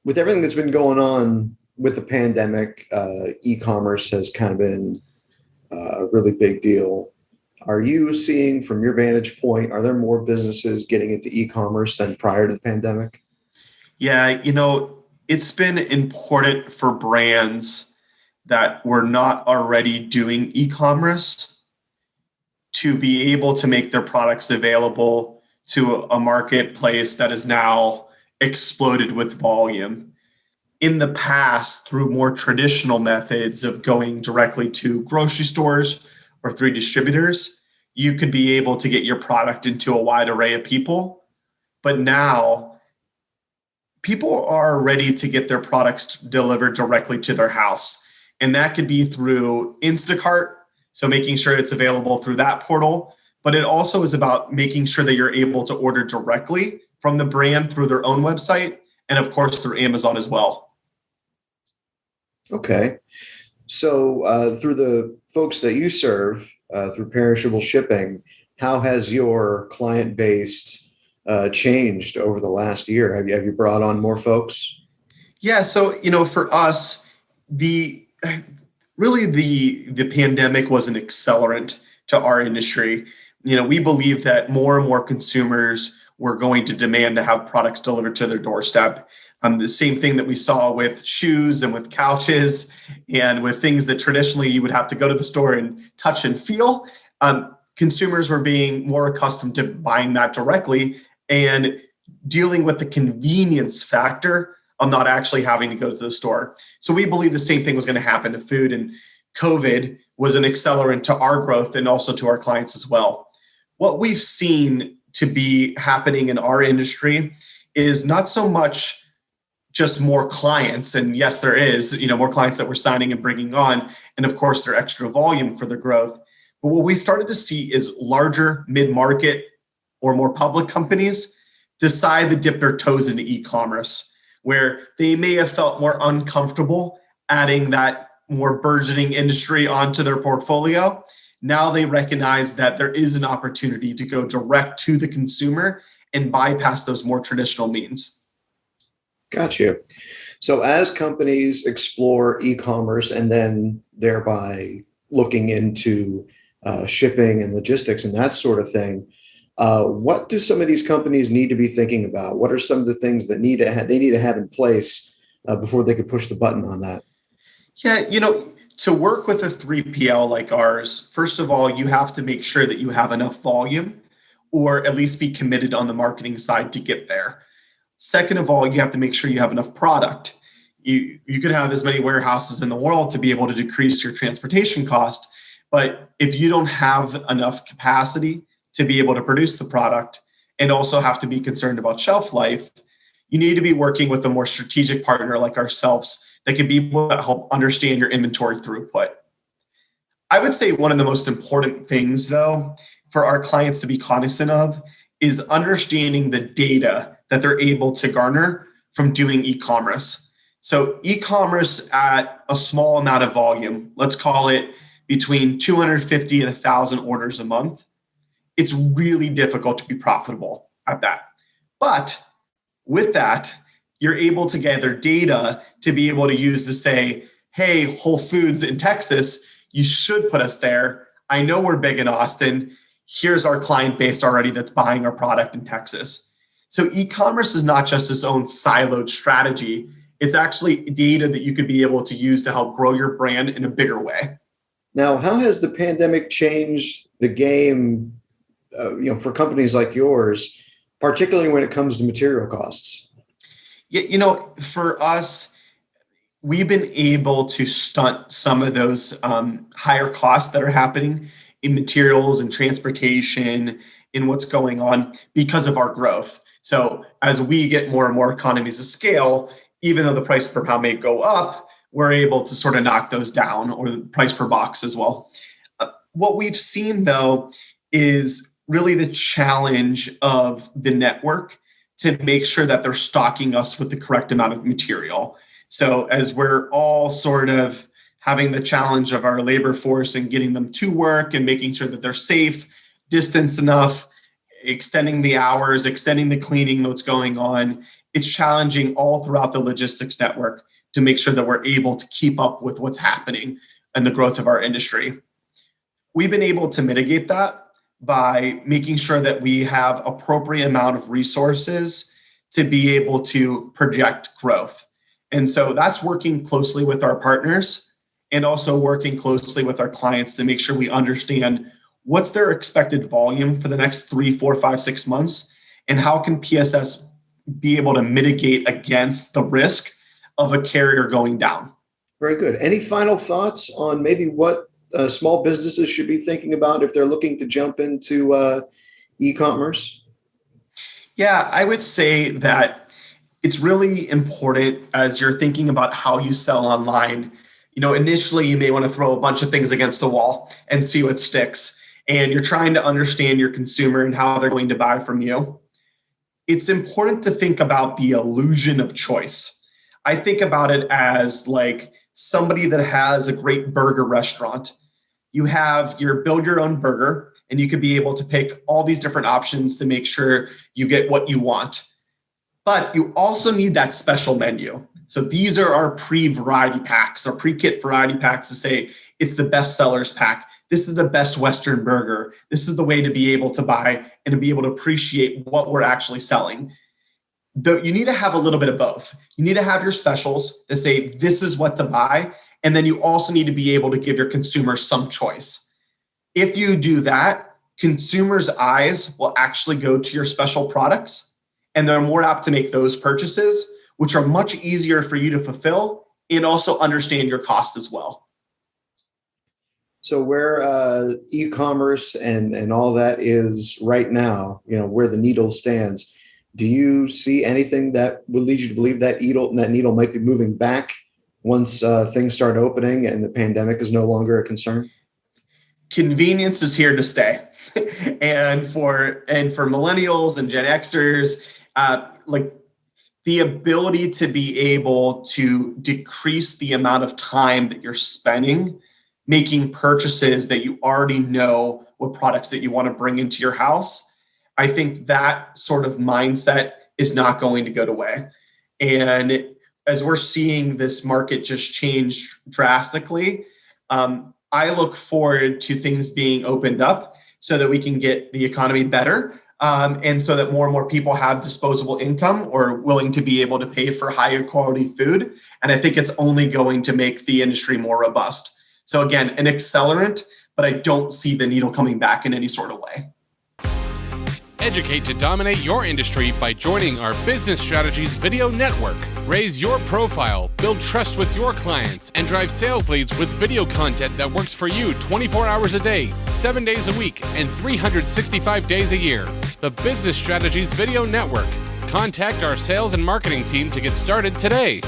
with everything that's been going on with the pandemic, e-commerce has kind of been a really big deal. Are you seeing, from your vantage point, are there more businesses getting into e-commerce than prior to the pandemic? Yeah, it's been important for brands that were not already doing e-commerce to be able to make their products available to a marketplace that is now exploded with volume. In the past, through more traditional methods of going directly to grocery stores or through distributors, you could be able to get your product into a wide array of people. But now people are ready to get their products delivered directly to their house. And that could be through Instacart, so making sure it's available through that portal. But it also is about making sure that you're able to order directly from the brand through their own website, and of course through Amazon as well. Okay. So through the folks that you serve, through Perishable Shipping, how has your client base changed over the last year? Have you brought on more folks? Yeah, so for us, the pandemic was an accelerant to our industry. We believe that more and more consumers were going to demand to have products delivered to their doorstep. The same thing that we saw with shoes and with couches and with things that traditionally you would have to go to the store and touch and feel. Consumers were being more accustomed to buying that directly and dealing with the convenience factor of not actually having to go to the store. So we believe the same thing was going to happen to food, and COVID was an accelerant to our growth and also to our clients as well. What we've seen to be happening in our industry is not so much just more clients. And yes, there is, more clients that we're signing and bringing on. And of course, their extra volume for their growth. But what we started to see is larger mid-market or more public companies decide to dip their toes into e-commerce, where they may have felt more uncomfortable adding that more burgeoning industry onto their portfolio. Now they recognize that there is an opportunity to go direct to the consumer and bypass those more traditional means. Got you. So as companies explore e-commerce and then thereby looking into shipping and logistics and that sort of thing, what do some of these companies need to be thinking about? What are some of the things that they need to have in place before they could push the button on that? Yeah, to work with a 3PL like ours, first of all, you have to make sure that you have enough volume or at least be committed on the marketing side to get there. Second of all, you have to make sure you have enough product. You could have as many warehouses in the world to be able to decrease your transportation cost. But if you don't have enough capacity to be able to produce the product and also have to be concerned about shelf life, you need to be working with a more strategic partner like ourselves that can be able to help understand your inventory throughput. I would say one of the most important things, though, for our clients to be cognizant of is understanding the data that they're able to garner from doing e-commerce. So e-commerce at a small amount of volume, let's call it between 250 and 1,000 orders a month, it's really difficult to be profitable at that. But with that, you're able to gather data to be able to use to say, hey, Whole Foods in Texas, you should put us there. I know we're big in Austin. Here's our client base already that's buying our product in Texas. So e-commerce is not just its own siloed strategy. It's actually data that you could be able to use to help grow your brand in a bigger way. Now, how has the pandemic changed the game, for companies like yours, particularly when it comes to material costs? Yeah, for us, we've been able to stunt some of those higher costs that are happening in materials and transportation in what's going on because of our growth. So as we get more and more economies of scale, even though the price per pound may go up, we're able to sort of knock those down, or the price per box as well. What we've seen, though, is really the challenge of the network to make sure that they're stocking us with the correct amount of material. So as we're all sort of having the challenge of our labor force and getting them to work and making sure that they're safe, distanced enough, extending the hours, extending the cleaning that's going on, it's challenging all throughout the logistics network to make sure that we're able to keep up with what's happening and the growth of our industry. We've been able to mitigate that by making sure that we have appropriate amount of resources to be able to project growth. And so that's working closely with our partners and also working closely with our clients to make sure we understand what's their expected volume for the next 3, 4, 5, 6 months, and how can PSS be able to mitigate against the risk of a carrier going down. Very good. Any final thoughts on maybe what small businesses should be thinking about if they're looking to jump into e-commerce? Yeah, I would say that it's really important as you're thinking about how you sell online. Initially you may want to throw a bunch of things against the wall and see what sticks. And you're trying to understand your consumer and how they're going to buy from you. It's important to think about the illusion of choice. I think about it as like somebody that has a great burger restaurant. You have your build your own burger, and you could be able to pick all these different options to make sure you get what you want. But you also need that special menu. So these are our pre-variety packs, our pre-kit variety packs to say it's the best sellers pack. This is the best Western burger. This is the way to be able to buy and to be able to appreciate what we're actually selling. You need to have a little bit of both. You need to have your specials that say this is what to buy. And then you also need to be able to give your consumers some choice. If you do that, consumers' eyes will actually go to your special products, and they're more apt to make those purchases, which are much easier for you to fulfill and also understand your cost as well. So where e-commerce and all that is right now, where the needle stands, do you see anything that would lead you to believe that needle might be moving back once things start opening and the pandemic is no longer a concern? Convenience is here to stay. and for millennials and Gen Xers, like the ability to be able to decrease the amount of time that you're spending making purchases that you already know what products that you want to bring into your house, I think that sort of mindset is not going to go away. And as we're seeing this market just change drastically, I look forward to things being opened up so that we can get the economy better, and so that more and more people have disposable income or willing to be able to pay for higher quality food. And I think it's only going to make the industry more robust. So again, an accelerant, but I don't see the needle coming back in any sort of way. Educate to dominate your industry by joining our Business Strategies Video Network. Raise your profile, build trust with your clients, and drive sales leads with video content that works for you 24 hours a day, 7 days a week, and 365 days a year. The Business Strategies Video Network. Contact our sales and marketing team to get started today.